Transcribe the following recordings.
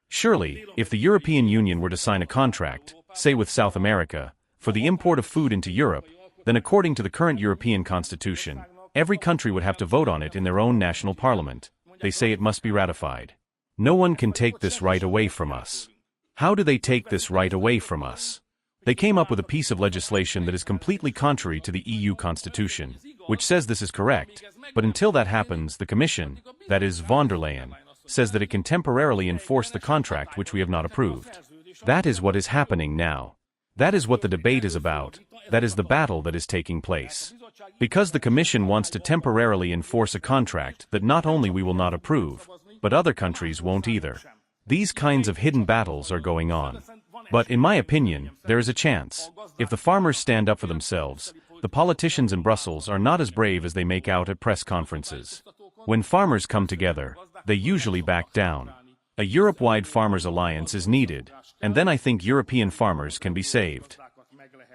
Surely, if the European Union were to sign a contract, say with South America, for the import of food into Europe, then according to the current European Constitution, every country would have to vote on it in their own national parliament. They say it must be ratified. No one can take this right away from us. How do they take this right away from us? They came up with a piece of legislation that is completely contrary to the EU Constitution, which says this is correct, but until that happens, the Commission, that is von der Leyen, says that it can temporarily enforce the contract which we have not approved. That is what is happening now. That is what the debate is about. That is the battle that is taking place. Because the Commission wants to temporarily enforce a contract that not only we will not approve, but other countries won't either. These kinds of hidden battles are going on. But in my opinion, there is a chance. If the farmers stand up for themselves, the politicians in Brussels are not as brave as they make out at press conferences. When farmers come together, they usually back down. A Europe-wide farmers' alliance is needed, and then I think European farmers can be saved.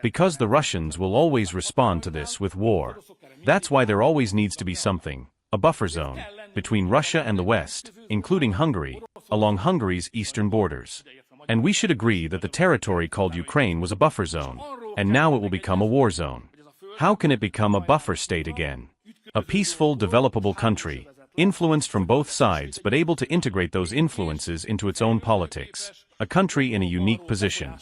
Because the Russians will always respond to this with war. That's why there always needs to be something, a buffer zone, between Russia and the West, including Hungary, along Hungary's eastern borders. And we should agree that the territory called Ukraine was a buffer zone, and now it will become a war zone. How can it become a buffer state again? A peaceful, developable country, influenced from both sides but able to integrate those influences into its own politics. A country in a unique position.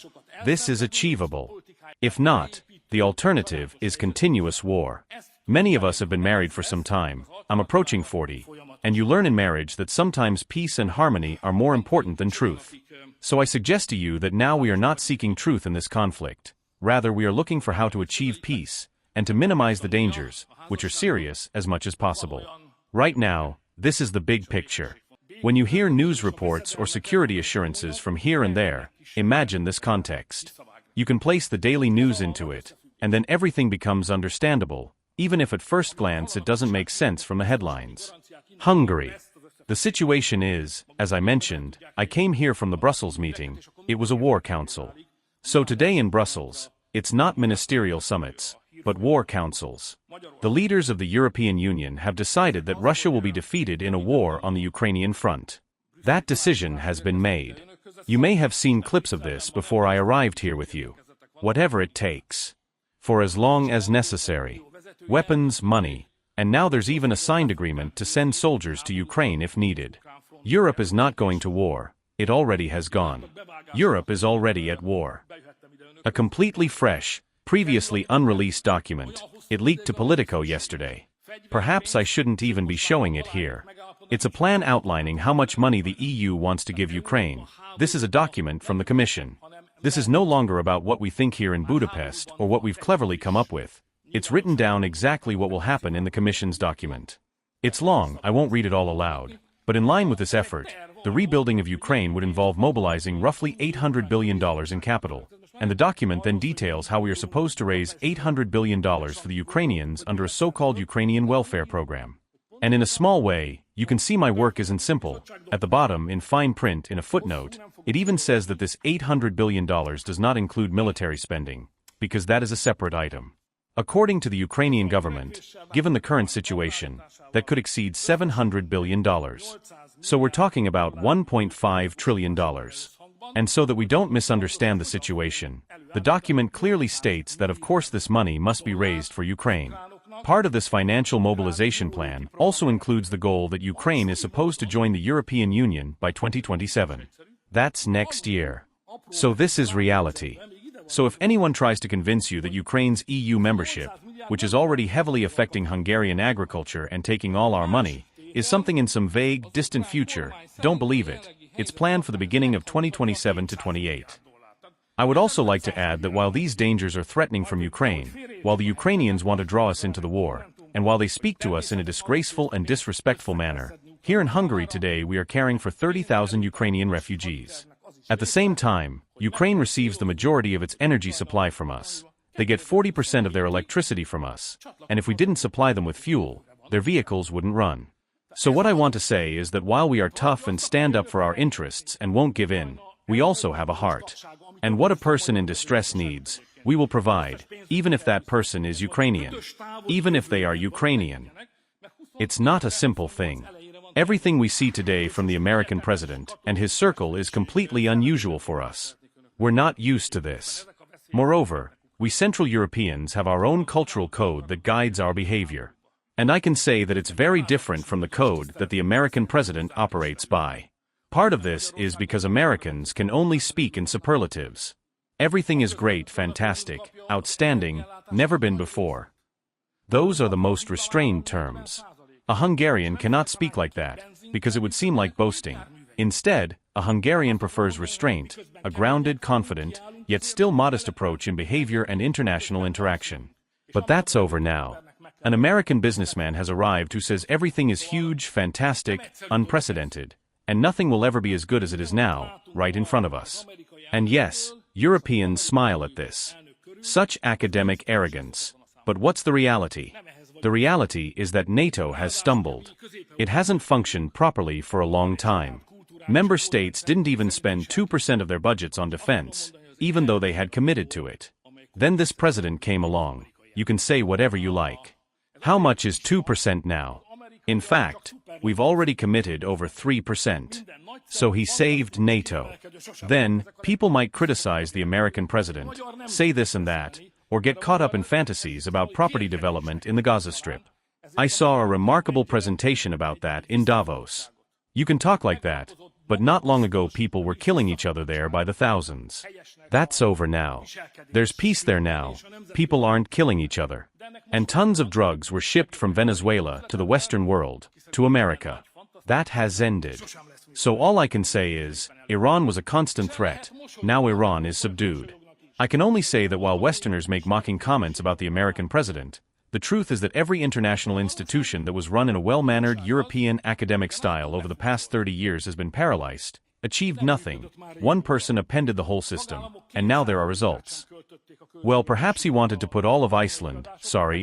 This is achievable. If not, the alternative is continuous war. Many of us have been married for some time, I'm approaching 40, and you learn in marriage that sometimes peace and harmony are more important than truth. So I suggest to you that now we are not seeking truth in this conflict. Rather, we are looking for how to achieve peace, and to minimize the dangers, which are serious, as much as possible. Right now, this is the big picture. When you hear news reports or security assurances from here and there, imagine this context. You can place the daily news into it, and then everything becomes understandable, even if at first glance it doesn't make sense from the headlines. Hungary. The situation is, as I mentioned, I came here from the Brussels meeting, it was a war council. So today in Brussels, it's not ministerial summits, but war councils. The leaders of the European Union have decided that Russia will be defeated in a war on the Ukrainian front. That decision has been made. You may have seen clips of this before I arrived here with you. Whatever it takes. For as long as necessary. Weapons, money, and now there's even a signed agreement to send soldiers to Ukraine if needed. Europe is not going to war. It already has gone. Europe is already at war. A completely fresh, previously unreleased document. It leaked to Politico yesterday. Perhaps I shouldn't even be showing it here. It's a plan outlining how much money the EU wants to give Ukraine. This is a document from the Commission. This is no longer about what we think here in Budapest or what we've cleverly come up with. It's written down exactly what will happen in the Commission's document. It's long, I won't read it all aloud. But in line with this effort, the rebuilding of Ukraine would involve mobilizing roughly $800 billion in capital. And the document then details how we are supposed to raise $800 billion for the Ukrainians under a so-called Ukrainian welfare program. And in a small way, you can see my work isn't simple. At the bottom, in fine print, in a footnote, it even says that this $800 billion does not include military spending, because that is a separate item. According to the Ukrainian government, given the current situation, that could exceed $700 billion. So we're talking about $1.5 trillion. And so that we don't misunderstand the situation, the document clearly states that of course this money must be raised for Ukraine. Part of this financial mobilization plan also includes the goal that Ukraine is supposed to join the European Union by 2027. That's next year. So this is reality. So if anyone tries to convince you that Ukraine's EU membership, which is already heavily affecting Hungarian agriculture and taking all our money, is something in some vague, distant future, don't believe it. It's planned for the beginning of 2027 to 28. I would also like to add that while these dangers are threatening from Ukraine, while the Ukrainians want to draw us into the war, and while they speak to us in a disgraceful and disrespectful manner, here in Hungary today we are caring for 30,000 Ukrainian refugees. At the same time, Ukraine receives the majority of its energy supply from us. They get 40% of their electricity from us, and if we didn't supply them with fuel, their vehicles wouldn't run. So what I want to say is that while we are tough and stand up for our interests and won't give in, we also have a heart. And what a person in distress needs, we will provide, even if that person is Ukrainian. Even if they are Ukrainian. It's not a simple thing. Everything we see today from the American president and his circle is completely unusual for us. We're not used to this. Moreover, we Central Europeans have our own cultural code that guides our behavior. And I can say that it's very different from the code that the American president operates by. Part of this is because Americans can only speak in superlatives. Everything is great, fantastic, outstanding, never been before. Those are the most restrained terms. A Hungarian cannot speak like that, because it would seem like boasting. Instead, a Hungarian prefers restraint, a grounded, confident, yet still modest approach in behavior and international interaction. But that's over now. An American businessman has arrived who says everything is huge, fantastic, unprecedented, and nothing will ever be as good as it is now, right in front of us. And yes, Europeans smile at this. Such academic arrogance. But what's the reality? The reality is that NATO has stumbled. It hasn't functioned properly for a long time. Member states didn't even spend 2% of their budgets on defense, even though they had committed to it. Then this president came along. You can say whatever you like. How much is 2% now? In fact, we've already committed over 3%. So he saved NATO. Then, people might criticize the American president, say this and that, or get caught up in fantasies about property development in the Gaza Strip. I saw a remarkable presentation about that in Davos. You can talk like that, but not long ago people were killing each other there by the thousands. That's over now. There's peace there now. People aren't killing each other. And tons of drugs were shipped from Venezuela to the Western world, to America. That has ended. So all I can say is, Iran was a constant threat. Now Iran is subdued. I can only say that while Westerners make mocking comments about the American president, the truth is that every international institution that was run in a well-mannered European academic style over the past 30 years has been paralyzed, achieved nothing. One person appended the whole system, and now there are results. Well, perhaps he wanted to put all of Iceland,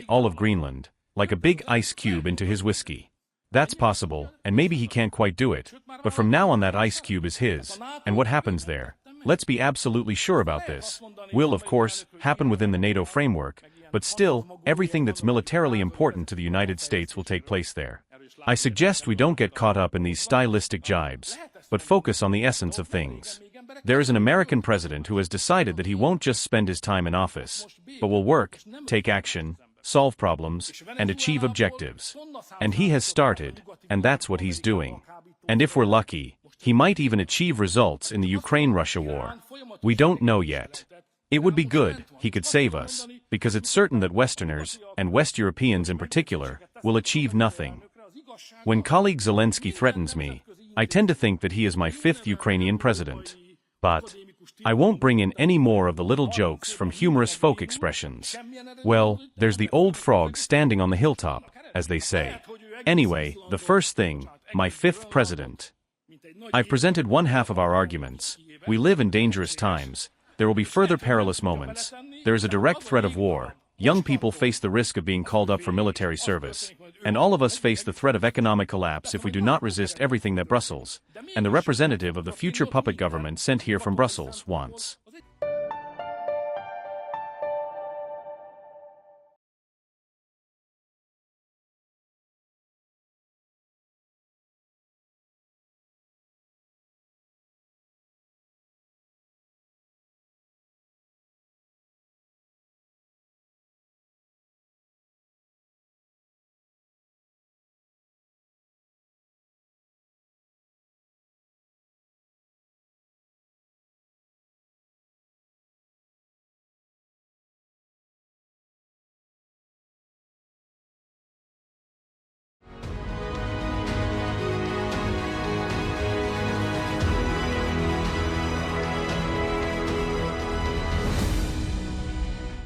all of Greenland, like a big ice cube into his whiskey. That's possible, and maybe he can't quite do it, but from now on that ice cube is his, and what happens there? Let's be absolutely sure about this. Will, of course, happen within the NATO framework, but still, everything that's militarily important to the United States will take place there. I suggest we don't get caught up in these stylistic jibes, but focus on the essence of things. There is an American president who has decided that he won't just spend his time in office, but will work, take action, solve problems, and achieve objectives. And he has started, and that's what he's doing. And if we're lucky, he might even achieve results in the Ukraine-Russia war. We don't know yet. It would be good, he could save us, because it's certain that Westerners, and West Europeans in particular, will achieve nothing. When colleague Zelensky threatens me, I tend to think that he is my fifth Ukrainian president. But I won't bring in any more of the little jokes from humorous folk expressions. Well, there's the old frog standing on the hilltop, as they say. Anyway, the first thing, my fifth president. I've presented one half of our arguments. We live in dangerous times. There will be further perilous moments. There is a direct threat of war. Young people face the risk of being called up for military service. And all of us face the threat of economic collapse if we do not resist everything that Brussels, and the representative of the future puppet government sent here from Brussels, wants.